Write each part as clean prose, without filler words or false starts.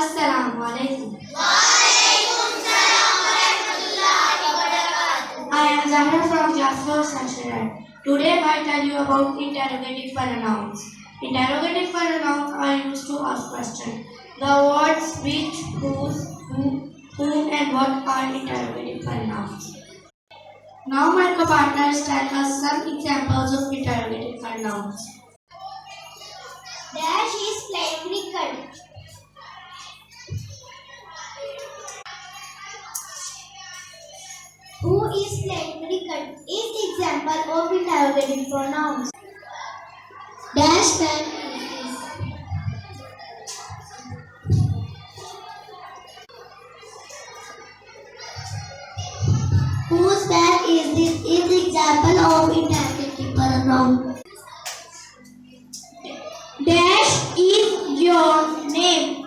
Assalamu alaikum. I am Zahra from class 4 section. Today I tell you about interrogative pronouns. Interrogative pronouns are used to ask questions. The words which, whose, whom and what are interrogative pronouns. Now my co-partners tell us some examples of interrogative pronouns. Dash is playing cricket. Who is playing cricket is example of interrogative pronouns. Dash pen is. Whose bag is this is example of interrogative pronoun. Dash is your name.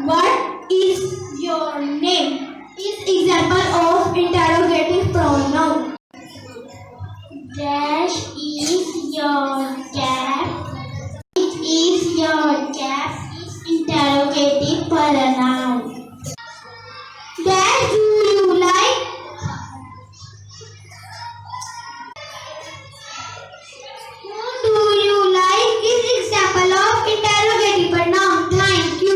What is your name is example of interrogative pronoun. Dash is your cap. It is your cap is interrogative pronoun. Dash do you like? Who do you like is example of interrogative pronoun. Thank you.